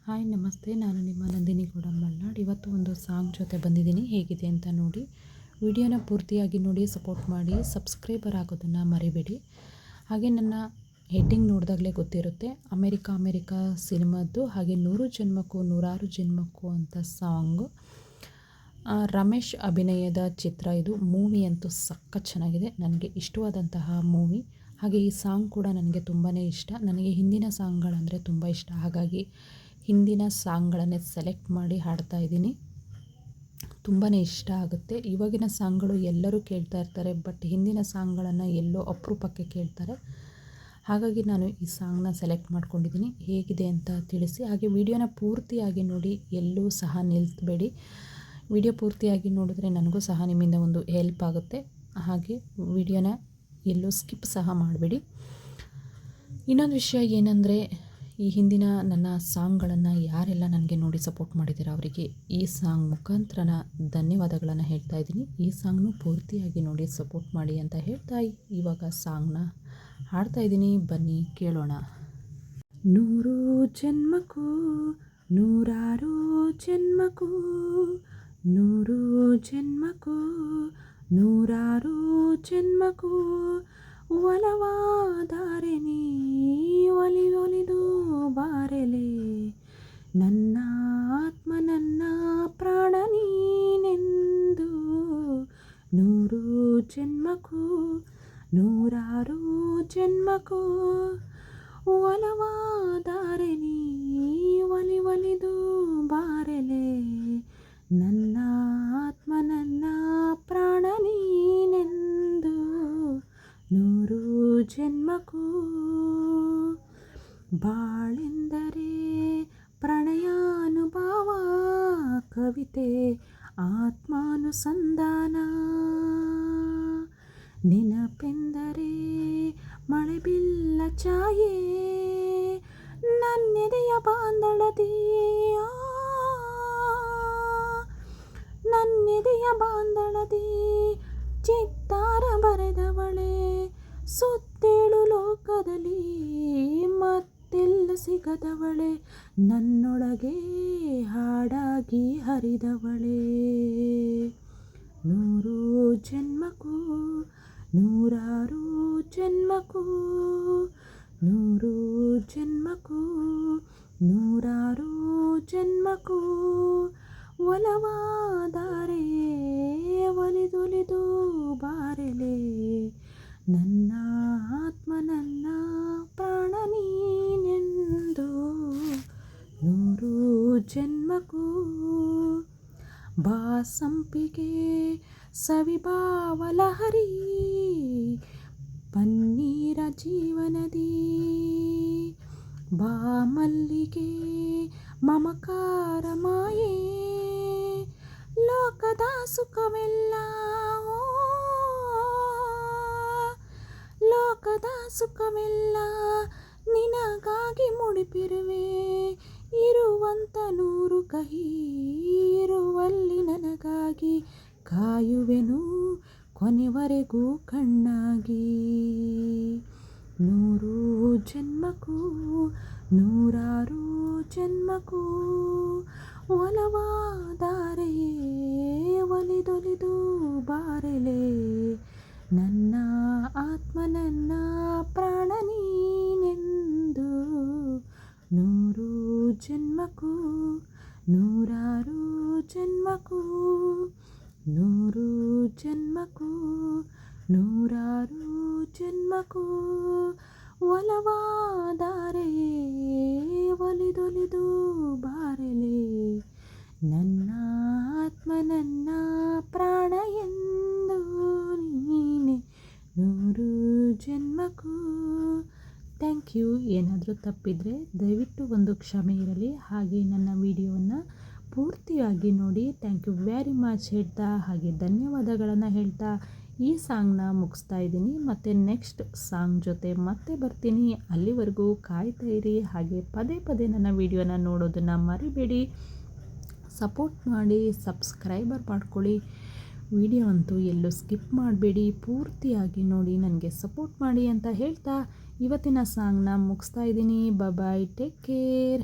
Hi ನಮಸ್ತೆ, ನಾನು ನಿಮ್ಮ ನಂದಿನಿ ಗೌಡ ಮಲ್ನಾಡ್. ಇವತ್ತು ಒಂದು ಸಾಂಗ್ ಜೊತೆ ಬಂದಿದ್ದೀನಿ. ಹೇಗಿದೆ ಅಂತ ನೋಡಿ. ವಿಡಿಯೋನ ಪೂರ್ತಿಯಾಗಿ ನೋಡಿ, ಸಪೋರ್ಟ್ ಮಾಡಿ, ಸಬ್ಸ್ಕ್ರೈಬರ್ ಆಗೋದನ್ನು ಮರಿಬೇಡಿ. ಹಾಗೆ ನನ್ನ ಹೆಡ್ಡಿಂಗ್ ನೋಡಿದಾಗಲೇ ಗೊತ್ತಿರುತ್ತೆ, ಅಮೆರಿಕಾ ಸಿನಿಮಾದ್ದು. ಹಾಗೆ 100 ಜನ್ಮಕ್ಕೂ 106 ಜನ್ಮಕ್ಕೂ ಅಂತ ಸಾಂಗು. ರಮೇಶ್ ಅಭಿನಯದ ಚಿತ್ರ ಇದು. ಮೂವಿ ಅಂತೂ ಸಖತ್ ಚೆನ್ನಾಗಿದೆ, ನನಗೆ ಇಷ್ಟವಾದಂತಹ ಮೂವಿ. ಹಾಗೆ ಈ ಸಾಂಗ್ ಕೂಡ ನನಗೆ ತುಂಬಾ ಇಷ್ಟ. ನನಗೆ ಹಿಂದಿನ ಸಾಂಗ್ಗಳಂದರೆ ತುಂಬ ಇಷ್ಟ, ಹಾಗಾಗಿ ಹಿಂದಿನ ಸಾಂಗ್ಗಳನ್ನೇ ಸೆಲೆಕ್ಟ್ ಮಾಡಿ ಹಾಡ್ತಾ ಇದ್ದೀನಿ. ತುಂಬಾ ಇಷ್ಟ ಆಗುತ್ತೆ. ಇವಾಗಿನ ಸಾಂಗ್ಗಳು ಎಲ್ಲರೂ ಕೇಳ್ತಾ ಇರ್ತಾರೆ, ಬಟ್ ಹಿಂದಿನ ಸಾಂಗ್ಗಳನ್ನು ಎಲ್ಲೋ ಅಪರೂಪಕ್ಕೆ ಕೇಳ್ತಾರೆ. ಹಾಗಾಗಿ ನಾನು ಈ ಸಾಂಗ್ನ ಸೆಲೆಕ್ಟ್ ಮಾಡ್ಕೊಂಡಿದ್ದೀನಿ. ಹೇಗಿದೆ ಅಂತ ತಿಳಿಸಿ. ಹಾಗೆ ವಿಡಿಯೋನ ಪೂರ್ತಿಯಾಗಿ ನೋಡಿ, ಎಲ್ಲೂ ಸಹ ನಿಲ್ಲಿಸಬೇಡಿ. ವಿಡಿಯೋ ಪೂರ್ತಿಯಾಗಿ ನೋಡಿದ್ರೆ ನನಗೂ ಸಹ ನಿಮ್ಮಿಂದ ಒಂದು ಹೆಲ್ಪ್ ಆಗುತ್ತೆ. ಹಾಗೆ ವಿಡಿಯೋನ ಎಲ್ಲೂ ಸ್ಕಿಪ್ ಸಹ ಮಾಡಬೇಡಿ. ಇನ್ನೊಂದು ವಿಷಯ ಏನಂದರೆ, ಈ ಹಿಂದಿನ ನನ್ನ ಸಾಂಗ್ಗಳನ್ನು ಯಾರೆಲ್ಲ ನನಗೆ ನೋಡಿ ಸಪೋರ್ಟ್ ಮಾಡಿದ್ದೀರ ಅವರಿಗೆ ಈ ಸಾಂಗ್ ಮುಖಾಂತರ ಧನ್ಯವಾದಗಳನ್ನು ಹೇಳ್ತಾ ಇದ್ದೀನಿ. ಈ ಸಾಂಗ್ನು ಪೂರ್ತಿಯಾಗಿ ನೋಡಿ ಸಪೋರ್ಟ್ ಮಾಡಿ ಅಂತ ಹೇಳ್ತಾ ಇವಾಗ ಸಾಂಗ್ನ ಹಾಡ್ತಾ ಇದ್ದೀನಿ. ಬನ್ನಿ ಕೇಳೋಣ. 100 ಜನ್ಮಕ್ಕೂ 106 ಜನ್ಮಕ್ಕೂ 100 ಜನ್ಮಕ್ಕೂ 106 ಜನ್ಮಕ್ಕೂ ಒಲವಾದರೆ ನೀ ಒಲಿದು ಬಾರೆಲೆ, ನನ್ನ ಆತ್ಮ ನನ್ನ ಪ್ರಾಣ ನೀನೆಂದು. 100 ಜನ್ಮಕ್ಕೂ 106 ಜನ್ಮಕ್ಕೂ ಒಲವಾದರೆ ನೀ ಒಲಿದು ಬಾರೆಲೆ, ನನ್ನ ಆತ್ಮ ನನ್ನ ಪ್ರಾಣ ನೀನೆಂದು. 100 ಜನ್ಮಕ್ಕೂ ಬಾಳೆಂದರೆ ಪ್ರಣಯಾನುಭವ, ಕವಿತೆ ಆತ್ಮಾನುಸಂಧಾನ, ನೆನಪೆಂದರೆ ಮಳೆಬಿಲ್ಲ ಛಾಯೆ, ನನ್ನೆದೆಯ ಬಾಂಧಳದಿ ಚಿತ್ತಾರ ಬರೆದವಳೆ, ಸುತ್ತೇಳು ಲೋಕದಲ್ಲಿ ಮತ್ತೆಲ್ಲ ಸಿಗದವಳೆ, ನನ್ನೊಳಗೆ ಹಾಡಾಗಿ ಹರಿದವಳೆ. 100 ಜನ್ಮಕ್ಕೂ 106 ಜನ್ಮಕ್ಕೂ 100 ಜನ್ಮಕ್ಕೂ 106 ಜನ್ಮಕ್ಕೂ ಒಲವಾದರೆ ಒಲಿದು ಬಾರೆಲೆ, ನನ್ನ ಆತ್ಮ ನನ್ನ ಪ್ರಾಣ ನೀನೆಂದು. 100 ಜನ್ಮಕ್ಕೂ ಬಾ ಸಂಪಿಗೆ ಸವಿಭಾವಲಹರಿ, ಪನ್ನೀರ ಜೀವನದಿ ಬಾ ಮಲ್ಲಿಗೆ ಮಮಕಾರ ಮಾಯೆ, ಲೋಕದ ಸುಖವೆಲ್ಲ ನಿನಗಾಗಿ ಮುಡಿಪಿರುವೆ, ಇರುವಂತ 100 ಕಹಿ ಇರುವಲ್ಲಿ ನನಗಾಗಿ ಕಾಯುವೆನು ಕೊನೆವರೆಗೂ ಕಣ್ಣಾಗಿ. 100 ಜನ್ಮಕ್ಕೂ 106 ಜನ್ಮಕ್ಕೂ ಒಲವಾದಾರೆಯೇ ಒಲಿದು ಬಾರೆಲೆ, ನನ್ನ ಆತ್ಮ ನನ್ನ ಪ್ರಾಣ ನೀನೆಂದು. 100 ಜನ್ಮಕ್ಕೂ 106 ಜನ್ಮಕ್ಕೂ 100 ಜನ್ಮಕ್ಕೂ 106 ಜನ್ಮಕ್ಕೂ ಒಲವಾದರೆ ಒಲಿದು ಬಾರೆಲೆ, ನನ್ನ ಆತ್ಮ ನನ್ನ ಪ್ರಾಣ ಎಂದು ನೀನೆ. 100 ಜನ್ಮಕ್ಕೂ. Thank you. ಏನಾದರೂ ತಪ್ಪಿದರೆ ದಯವಿಟ್ಟು ಒಂದು ಕ್ಷಮೆ ಇರಲಿ. ಹಾಗೆ ನನ್ನ ವಿಡಿಯೋವನ್ನು ಪೂರ್ತಿಯಾಗಿ ನೋಡಿ. ಥ್ಯಾಂಕ್ ಯು ವೆರಿ ಮಚ್ ಹೇಳ್ತಾ, ಹಾಗೆ ಧನ್ಯವಾದಗಳನ್ನು ಹೇಳ್ತಾ ಈ ಸಾಂಗ್ನ ಮುಗಿಸ್ತಾ ಇದ್ದೀನಿ. ಮತ್ತು ನೆಕ್ಸ್ಟ್ ಸಾಂಗ್ ಜೊತೆ ಮತ್ತೆ ಬರ್ತೀನಿ. ಅಲ್ಲಿವರೆಗೂ ಕಾಯ್ತಾ ಇರಿ. ಹಾಗೆ ಪದೇ ನನ್ನ ವಿಡಿಯೋನ ನೋಡೋದನ್ನು ಮರಿಬೇಡಿ. ಸಪೋರ್ಟ್ ಮಾಡಿ, ಸಬ್ಸ್ಕ್ರೈಬರ್ ಮಾಡ್ಕೊಳ್ಳಿ. ವಿಡಿಯೋ ಅಂತೂ ಎಲ್ಲೂ ಸ್ಕಿಪ್ ಮಾಡಬೇಡಿ, ಪೂರ್ತಿಯಾಗಿ ನೋಡಿ ನನಗೆ ಸಪೋರ್ಟ್ ಮಾಡಿ ಅಂತ ಹೇಳ್ತಾ ಇವತ್ತಿನ ಸಾಂಗ್ನ ಮುಗಿಸ್ತಾ ಇದ್ದೀನಿ. ಬಾಯ್, ಟೇಕ್ ಕೇರ್.